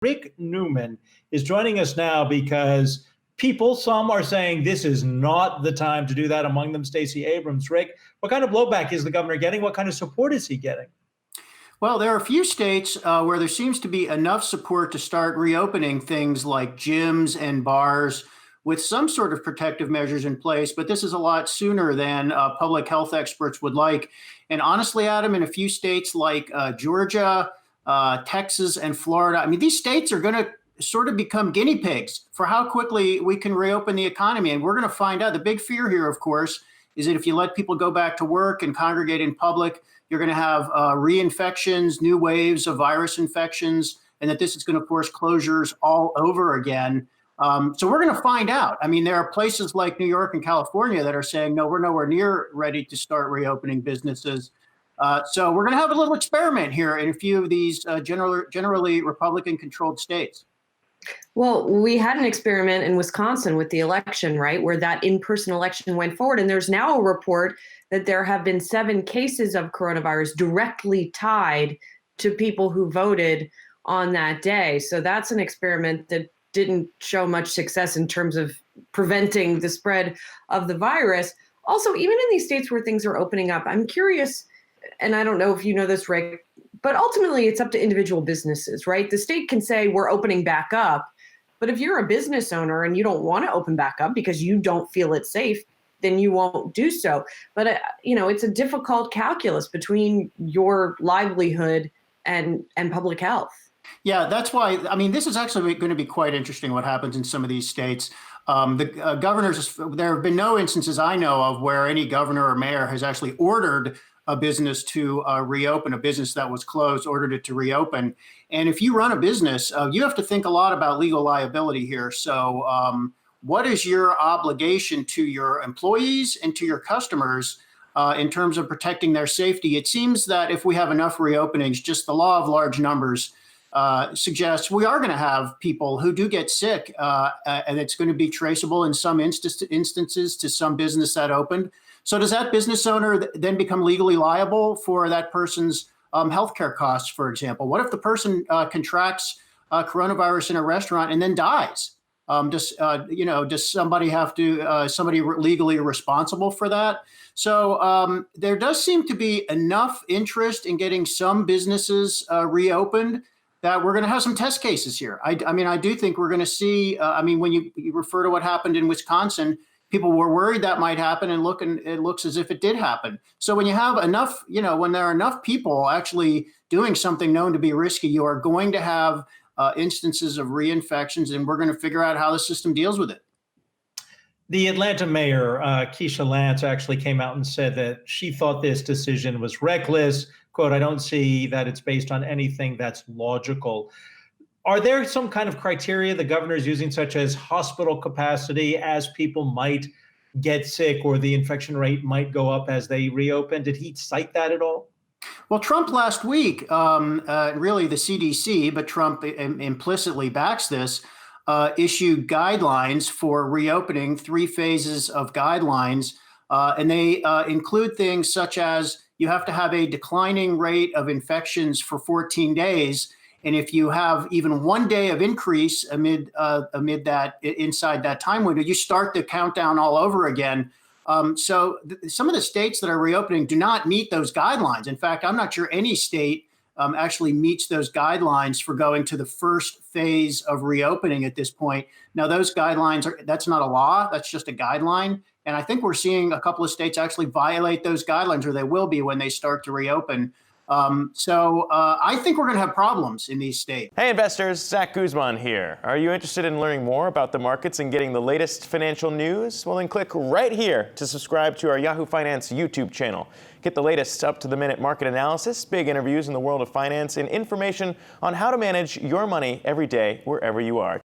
Rick Newman is joining us now because some are saying this is not the time to do that, among them Stacey Abrams. Rick, what kind of blowback is the governor getting? What kind of support is he getting? Well, there are a few states where there seems to be enough support to start reopening things like gyms and bars with some sort of protective measures in place. But this is a lot sooner than public health experts would like. And honestly, Adam, in a few states like Georgia, Texas, and Florida, these states are going to sort of become guinea pigs for how quickly we can reopen the economy. And we're going to find out. The big fear here, of course, is that if you let people go back to work and congregate in public, you're going to have reinfections, new waves of virus infections, and that this is going to force closures all over again. So we're going to find out. There are places like New York and California that are saying, no, we're nowhere near ready to start reopening businesses. So we're going to have a little experiment here in a few of these generally Republican-controlled states. Well, we had an experiment in Wisconsin with the election, right, where that in-person election went forward. And there's now a report that there have been 7 cases of coronavirus directly tied to people who voted on that day. So that's an experiment that didn't show much success in terms of preventing the spread of the virus. Also, even in these states where things are opening up, I'm curious, and I don't know if you know this, Rick, but ultimately it's up to individual businesses, right? The state can say we're opening back up, but if you're a business owner and you don't want to open back up because you don't feel it's safe, then you won't do so. But, it's a difficult calculus between your livelihood and public health. Yeah, that's why, this is actually going to be quite interesting what happens in some of these states. The governors, there have been no instances I know of where any governor or mayor has actually ordered a business to reopen, a business that was closed, ordered it to reopen. And if you run a business, you have to think a lot about legal liability here. So what is your obligation to your employees and to your customers in terms of protecting their safety? It seems that if we have enough reopenings, just the law of large numbers suggests we are going to have people who do get sick, and it's going to be traceable in some instances to some business that opened. So does that business owner then become legally liable for that person's healthcare costs, for example? What if the person contracts coronavirus in a restaurant and then dies? Does somebody have to, somebody legally responsible for that? So there does seem to be enough interest in getting some businesses reopened that we're going to have some test cases here. I do think we're going to see, when you refer to what happened in Wisconsin, people were worried that might happen, and it looks as if it did happen. So when you have enough, when there are enough people actually doing something known to be risky, you are going to have instances of reinfections, and we're going to figure out how the system deals with it. The Atlanta mayor, Keisha Lance, actually came out and said that she thought this decision was reckless. Quote, "I don't see that it's based on anything that's logical." Are there some kind of criteria the governor is using, such as hospital capacity, as people might get sick or the infection rate might go up as they reopen? Did he cite that at all? Well, Trump last week, really the CDC, but Trump implicitly backs this, issued guidelines for reopening, 3 phases of guidelines. And they include things such as you have to have a declining rate of infections for 14 days. And if you have even 1 day of increase amid that, inside that time window, you start the countdown all over again. So some of the states that are reopening do not meet those guidelines. In fact, I'm not sure any state actually meets those guidelines for going to the first phase of reopening at this point. Now, those guidelines that's not a law, that's just a guideline. And I think we're seeing a couple of states actually violate those guidelines, or they will be when they start to reopen. So I think we're going to have problems in these states. Hey investors, Zach Guzman here. Are you interested in learning more about the markets and getting the latest financial news? Well, then click right here to subscribe to our Yahoo Finance YouTube channel. Get the latest up-to-the-minute market analysis, big interviews in the world of finance, and information on how to manage your money every day wherever you are.